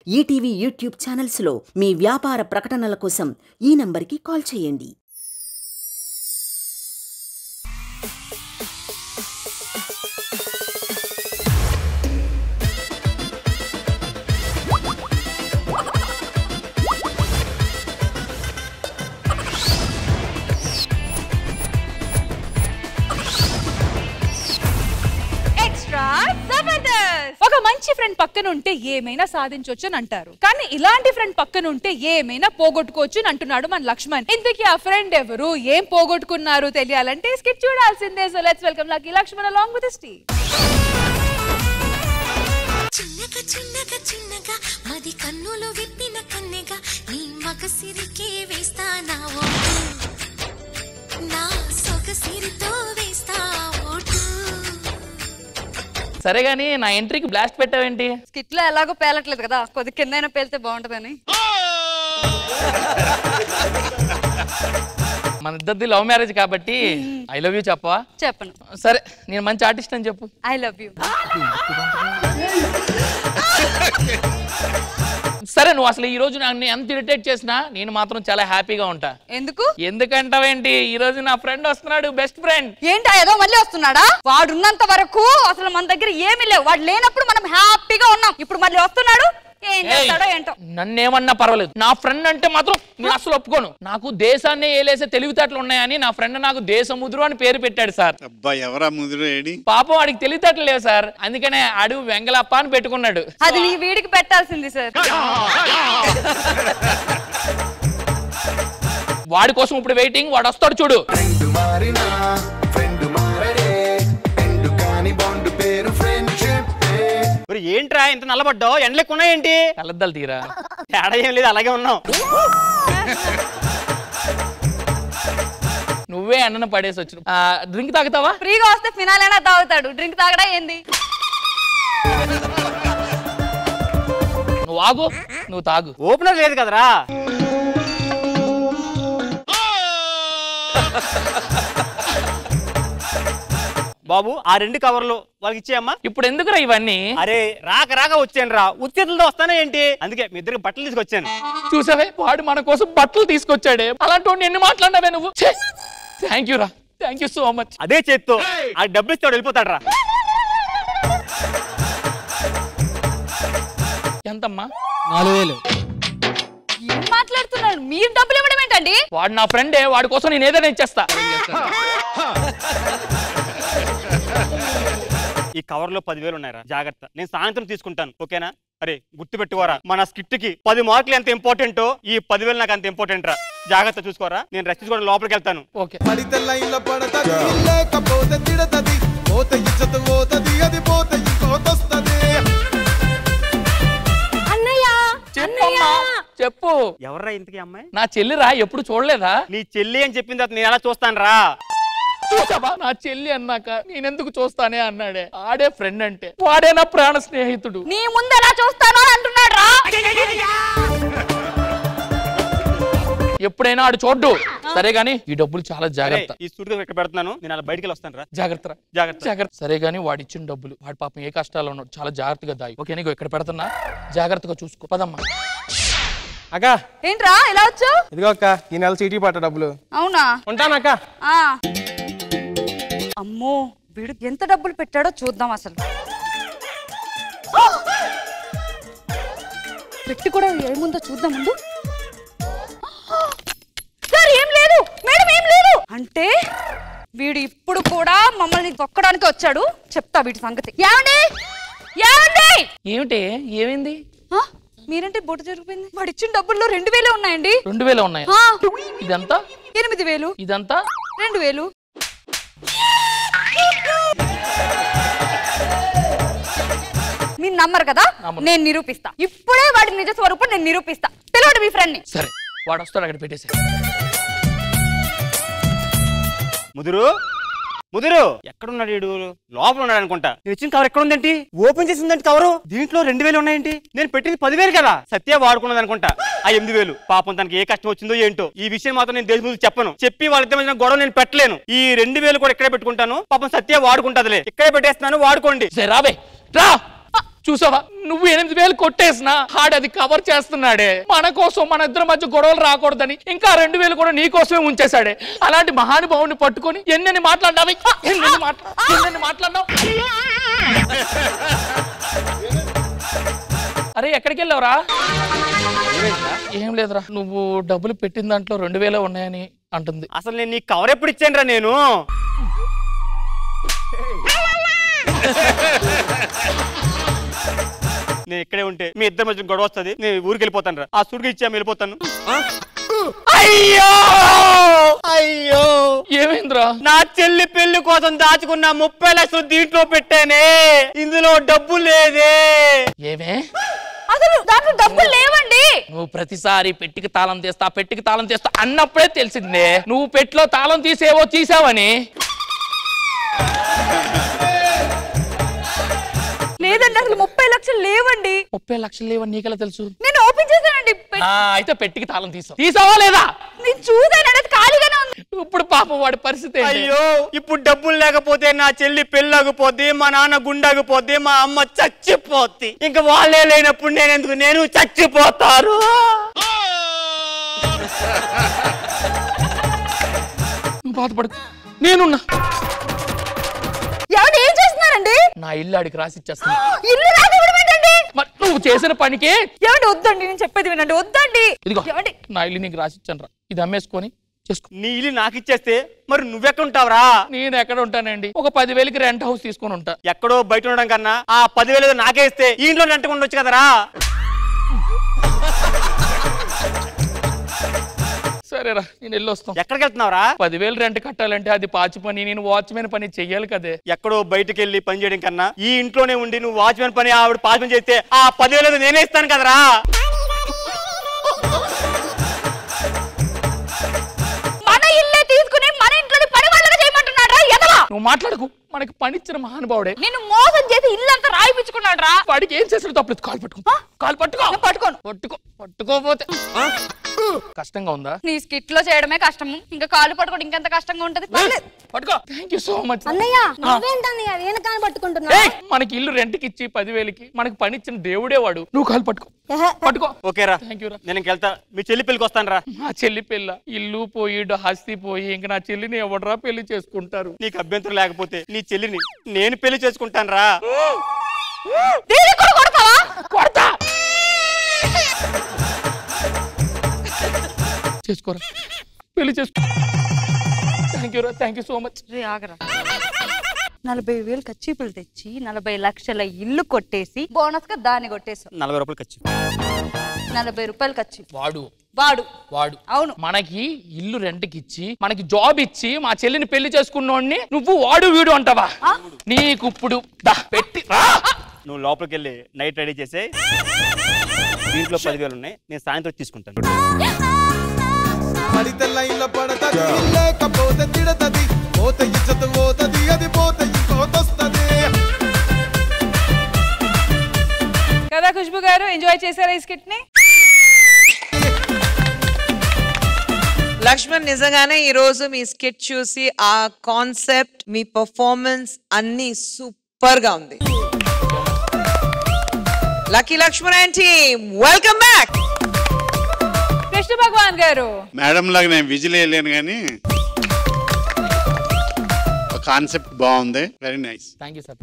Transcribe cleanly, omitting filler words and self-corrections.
ETV YouTube ఛానల్స్లో మీ వ్యాపార ప్రకటనల కోసం ఈ నంబర్కి కాల్ చేయండి. ఒక మంచి ఫ్రెండ్ పక్కన ఉంటే ఏమైనా సాధించవచ్చు అని అంటారు, కానీ ఇలాంటి ఫ్రెండ్ పక్కన ఉంటే ఏమైనా పోగొట్టుకోవచ్చు అని అంటున్నాడు మన లక్ష్మణ్. ఇంతకీ ఆ ఫ్రెండ్ ఎవరు, ఏం పోగొట్టుకున్నారు తెలియాలంటే స్కిట్ చూడాల్సిందే. So let's welcome Lucky Lakshman along with his team. చిన్నగా చిన్నగా చిన్నగా మది కన్నులు విప్పిన కన్నెగా నీ మగసిరికే వేస్తానా ఓటు, నా సొగసిరితో వేస్తా ఓటు. సరే గానీ నా ఎంట్రీకి బ్లాస్ట్ పెట్టావేంటి? స్కిట్ లో ఎలాగో పేలట్లేదు కదా, కొద్ది కిందైనా పేలితే బాగుంటదని. మన ఇద్దరిది లవ్ మ్యారేజ్ కాబట్టి ఐ లవ్ యూ చెప్పవా? చెప్పను. సరే నేను మంచి ఆర్టిస్ట్ అని చెప్పు. I love you. సరే నువ్వు అసలు ఈ రోజు నన్ను ఎంత ఇరిటేట్ చేసినా నేను మాత్రం చాలా హ్యాపీగా ఉంటా. ఎందుకు? ఎందుకంటావేంటి, ఈ రోజు నా ఫ్రెండ్ వస్తున్నాడు, బెస్ట్ ఫ్రెండ్. ఏంటా ఏదో మళ్ళీ వస్తున్నాడా? వాడు ఉన్నంత వరకు అసలు మన దగ్గర ఏమీ లేవు, వాడు లేనప్పుడు మనం హ్యాపీగా ఉన్నాం. ఇప్పుడు మళ్ళీ వస్తున్నాడు, ఏం చేస్తాడో ఏంటో. నన్నేమన్నా పర్వాలేదు, నా ఫ్రెండ్ అంటే మాత్రం నేను అసలు ఒప్పుకోను. నాకు దేశాన్ని ఏలేసే తెలివితేటలు ఉన్నాయని నా ఫ్రెండ్ నాకు దేశముద్రు అని పేరు పెట్టాడు సార్. అబ్బా ఎవరా ముదురు ఏడి? పాపం వాడికి తెలివితేటలు లేవు సార్, అందుకనే ఆడు వెంగళప్ప అని పెట్టుకున్నాడు. అది నీ వీడికి పెట్టాల్సింది సార్. వాడి కోసం ఇప్పుడు వెయిటింగ్, వాడు వస్తాడు చూడు. ఏంట్రా ఇంత నల్లబడ్డావు, ఎండలెక్కున్నాయేంటి? కలద్దాలు తీరా. తేడా ఏం లేదు, అలాగే ఉన్నావు. నువ్వే అన్నను పడేసి వచ్చు. డ్రింక్ తాగుతావా? ఫ్రీగా వస్తే ఫినాలైనా తాగుతాడు, డ్రింక్ తాగడా ఏంది? నువ్వు ఆగు, నువ్వు తాగు. ఓపెనర్ లేదు కదరా. బాబు ఆ 2 కవర్లు వాళ్ళకి ఇచ్చేయమ్మా. ఇప్పుడు ఎందుకురా ఇవన్నీ? అరే రాక రాక వచ్చాను రా, ఉత్తేజంతో వస్తానే ఏంటి, అందుకే మీ ఇద్దరికి బట్టలు తీసుకొచ్చాను. చూసావే, వాడు మన కోసం బట్టలు తీసుకొచ్చాడే, అలాంటి వాడిని ఎన్ని మాట్లాడినావే నువ్వు. థ్యాంక్ యూ రా, థ్యాంక్ యూ సో మచ్. అదే చేత్తో ఆ డబ్బులు ఇస్తాడు, వెళ్ళిపోతాడు రా. ఎంతమ్మా? 4000. ఏం మాట్లాడుతున్నాడు? మీరు డబ్బులు ఇవ్వడం ఏంటండి? వాడు నా ఫ్రెండే, వాడి కోసం నేను ఏదైనా ఇచ్చేస్తా. ఈ కవర్ లో 10,000 ఉన్నాయరా, జాగ్రత్త, నేను సాయంత్రం తీసుకుంటాను, ఓకేనా? అరే గుర్తు పెట్టుకోరా, మన స్కిట్ కి 10 మార్కులు ఎంత ఇంపార్టెంటో ఈ 10,000 నాకు అంత ఇంపార్టెంట్ రా. జాగ్రత్త చూసుకోరా, నేను రెస్ట్ తీసుకోవడం లోపలికి వెళ్తాను. ఓకే. చెప్పు. ఎవర్రా ఇంతకీ అమ్మాయి? నా చెల్లిరా, ఎప్పుడు చూడలేదా? నీ చెల్లి అని చెప్పిన తర్వాత నేను ఎలా చూస్తాను రా? చూసావా, నా చెల్లి అన్నాక నేనెందుకు చూస్తానే అన్నాడే. ఆడే ఫ్రెండ్ అంటే, వాడే నా ప్రాణ స్నేహితుడు. నీ ముందు ఎలా చూస్తానో అంటున్నాడు రా. ఎప్పుడైనా ఆడు చూడ్డు. సరే గానీ ఈ డబ్బులు చాలా జాగ్రత్త. ఈ సూట్ ఇక్కడ పెడుతున్నాను, నేను అలా బయటికి వస్తాను రా. జాగ్రత్త జాగ్రత్త జాగ్రత్త. సరే గానీ వాడు ఇచ్చిన డబ్బులు, వాడి పాపం ఏ కష్టాలు ఉన్నాడు, చాలా జాగ్రత్తగా దాయి. ఓకే, నీకు ఇక్కడ పెడుతున్నా, జాగ్రత్తగా చూసుకో. పదమ్మా. అక్క ఏంట్రా ఇలా వచ్చావు? ఇదిగో అక్క, ఈ నెల చీటీ పట్ట డబ్బులు. అవునా? ఉంటానక్క. అమ్మో, వీడు ఎంత డబ్బులు పెట్టాడో చూద్దాం. అసలు పెట్టి కూడా ఏముందో చూద్దాం ముందు. సార్ ఏం లేదు మేడం, ఏం లేదు. అంటే వీడు ఇప్పుడు కూడా మమ్మల్ని తొక్కడానికి వచ్చాడు. చెప్తా వీడి సంగతి. ఏమండి ఏమండి? ఏమిటి, ఏమైంది? మీరంటే బొట్టు జరిగిపోయింది. వాడు ఇచ్చిన డబ్బుల్లో 2,000 ఉన్నాయండి. 2,000 ఉన్నాయి? ఇదంతా 8,000. ఇదంతా 2,000. మీరు నమ్మరు కదా, నేను నిరూపిస్తా. ఇప్పుడే వాడి నిజ స్వరూపం నేను నిరూపిస్తా. పిలవండి మీ ఫ్రెండ్ ని. సరే, వాడు వస్తాడు, అక్కడ పెట్టేసి. ముదురు ముదురు ఎక్కడున్నాడు? వీడు లోపల ఉన్నాడు అనుకుంటా. నేను ఇచ్చిన కవర్ ఎక్కడ ఉందేంటి? ఓపెన్ చేసి ఉందంటే కవరు, దీంట్లో 2,000 ఉన్నాయేంటి? నేను పెట్టింది 10,000 కదా. సత్య వాడుకున్నది అనుకుంటా ఆ 8,000. పాపం తనకి ఏ కష్టం వచ్చిందో ఏంటో. ఈ విషయం మాత్రం నేను దేశ ముందు చెప్పను. చెప్పి వాళ్ళిద్దరి మధ్య గొడవ నేను పెట్టలేను. ఈ 2,000 కూడా ఇక్కడే పెట్టుకుంటాను. పాపం సత్య వాడుకుంటదిలే, ఇక్కడే పెట్టేస్తున్నాను, వాడుకోండి. రాబే రా. చూసావా నువ్వు 8,000 కొట్టేసినా ఆడది కవర్ చేస్తున్నాడే. మన కోసం మన ఇద్దరి మధ్య గొడవలు రాకూడదని ఇంకా 2,000 కూడా నీ కోసమే ఉంచేశాడే. అలాంటి మహానుభావుని పట్టుకొని ఎన్నెన్ని మాట్లాడినావు. అరే ఎక్కడికి వెళ్ళావురా? ఏం లేదురా, నువ్వు డబ్బులు పెట్టిన దాంట్లో 2,000 ఉన్నాయని అంటుంది. అసలు నేను నీ కవర్ ఎప్పుడు ఇచ్చాను రా? నేను ఇక్కడే ఉంటే మీ ఇద్దరి మధ్య గొడవ వస్తుంది. నేను ఊరికి వెళ్ళిపోతాను రా. ఆ సూడికి ఇచ్చా వెళ్ళిపోతాను. అయ్యో అయ్యో ఏమైందిరా? నా చెల్లి పెళ్లి కోసం దాచుకున్న 30 లక్షలు దీంట్లో పెట్టానే, ఇందులో డబ్బు లేదే. ఏమే అసలు దాంట్లో డబ్బులు లేవండి. నువ్వు ప్రతిసారి పెట్టికి తాళం తీస్తా అన్నప్పుడే తెలిసిందే నువ్వు పెట్టిలో తాళం తీసావని. లేదండి, అసలు 30 లక్షలు లేవండి. 30 లక్షలు లేవని నీకెలా తెలుసు? నేను ఓపెన్ చేశానండి. అయితే పెట్టికి తాళం తీసావా లేదా? నేను చూసానండి, అది ఖాళీగానే ఉంది. ఇప్పుడు పాపం వాడి పరిస్థితి. అయ్యో ఇప్పుడు డబ్బులు లేకపోతే నా చెల్లి పెళ్ళాగిపోద్ది, మా నాన్న గుండాగిపోద్ది, మా అమ్మ చచ్చిపోద్ది. ఇంకా వాళ్ళే లేనప్పుడు నేను చచ్చిపోతారు. బాధపడకు, నేనున్నా. ఎవరు ఏం చేస్తున్నారండి? నా ఇల్లు ఆడికి రాసిచ్చేస్తున్నా. ఇల్లు రాసివ్వడమేంటండి? నువ్వు చేసిన పనికి. ఏమండి వద్దండి, నేను చెప్పేది వినండి. వద్దండి. ఇదిగో నా ఇల్లు నీకు రాసిచ్చాను రా, ఇది అమ్మేసుకొని చేసుకో. నీ ఇల్లు నాకు ఇచ్చేస్తే మరి నువ్వెక్కడ ఉంటావురా? నేను ఎక్కడ ఉంటానండి, ఒక 10,000కి రెంట్ హౌస్ తీసుకొని ఉంటా. ఎక్కడో బయట ఉండడం కన్నా ఆ 10,000 నాకే ఇస్తే ఈ ఇంట్లో రెంట్ ఉండొచ్చు కదరా. సరేరా, నేను వెళ్ళొస్తాను. ఎక్కడికి వెళ్తున్నావురా? 10,000 రెంట్ కట్టాలంటే అది పాచి పని, నేను వాచ్మెన్ పని చెయ్యాలి కదే. ఎక్కడో బయటకు వెళ్ళి పని చేయడం కన్నా ఈ ఇంట్లోనే ఉండి నువ్వు వాచ్మెన్ పని ఆవిడ పాచి పని చేస్తే ఆ 10,000 నేనే ఇస్తాను కదరా. మన ఇల్లే తీసుకుని మన ఇంట్లో పని వాళ్ళగా చేయమంటున్నారా? ఎదవా నువ్వు మాట్లాడకు, మనకి పనిచ్చిన మహానుభావుడే. నేను మోసం చేసి ఇల్లంతా రాయిపించుకున్నాడు రా. వాడికి ఏం చేసాడు తప్పలేదు. కాలు పట్టుకోపోతే కష్టంగా ఉందా? నీ స్కిట్ లో చేయడమే కష్టము, ఇంకా కాలు పట్టుకోవడం ఇంకెంత కష్టంగా ఉంటది. పట్టుకో. థ్యాంక్ యూ సో మచ్ అన్నయ్య. నువ్వేంటన్నయ్య నేను కాలు పట్టుకుంటున్నా? మనకి ఇల్లు రెంట్కి ఇచ్చి 10,000కి మనకి పనిచ్చిన దేవుడే వాడు. నువ్వు కాలు పట్టుకో. ఓకేరా, థ్యాంక్ యూ రా. నేను ఇంకెళ్తా. మీ చెల్లి పెళ్లికి వస్తాను రా. మా చెల్లి పెళ్ళ ఇల్లు పోయి హస్తి పోయి ఇంకా నా చెల్లిని ఎవడరా పెళ్లి చేసుకుంటారు? నీకు అభ్యంతరం లేకపోతే నీ చెల్లిని నేను పెళ్లి చేసుకుంటాను రా. కొడతా. చేసుకోరా, పెళ్లి చేసుకో. Thank you so much. ఆగరా, 40,000 ఖర్చీపులు తెచ్చి 40 లక్షల ఇల్లు కొట్టేసి బోనస్ గా దాన్ని కొట్టేసావు. 40 రూపాయలు ఖర్చు. 40 రూపాయలు ఖర్చు. వాడు అవును. మనకి ఇల్లు రెంట్కి ఇచ్చి మనకి జాబ్ ఇచ్చి మా చెల్లిని పెళ్లి చేసుకున్నోడిని నువ్వు వాడు వీడు అంటావా? నీకు ఇప్పుడు పెట్టి నువ్వు లోపలికి వెళ్ళి నైట్ రెడీ చేసే. దీంట్లో 10,000 ఉన్నాయి, నేను సాయంత్రం తీసుకుంటాను. పడితే లైన్లో పడతది, లేకపోతే తిడతది, పోతే ఇజ్జత్ పోతది, అది పోతే ఇంకోతొస్తది కదా. ఖుష్బు గారు ఎంజాయ్ చేశారా ఈ స్కిట్ ని? లక్ష్మణ్, నిజంగానే ఈ రోజు మీ స్కిట్ చూసి ఆ కాన్సెప్ట్, మీ పర్ఫార్మెన్స్ అన్ని సూపర్ గా ఉంది. Lucky Lakshman and team, welcome back. Krishna Bhagavan garu, madam లాగా నేను విజిల్ వేయలేను కానీ కాన్సెప్ట్ బాగుంది. Very nice. Thank you sir.